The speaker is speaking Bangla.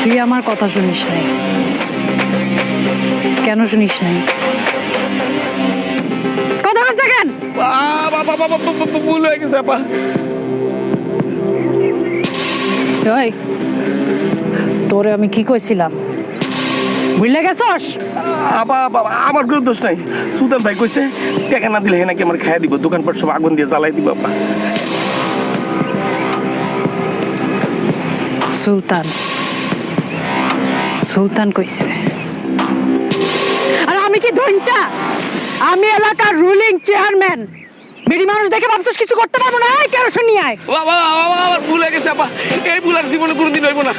তুই আমার কথা শুনিস নাই। কেন শুনিস নাই? কথা বলছ কেন? ভুল হয়ে গেছে আপা। ওই তোরে আমি কি কইছিলাম বুঝলে গেছস? আপা আমার কোনো দোষ নাই। সুলতান ভাই কইছে টাকা না দিলে নাকি আমার খাইয়া দিব, দোকানপাট সব আগুন দিয়ে জ্বালাই দিব আপা। সুলতান সুলতান কইছে। আর আমি কি ধনচা? আমি এলাকার রুলিং চেয়ারম্যান। বেরি মানুষ দেখে ভাবছস কিছু করতে পারবো না? কেন শুনি আয় বাবা আমার ভুল হয়ে গেছে আপা, এই ভুল আর জীবনে কোনোদিন হইব না।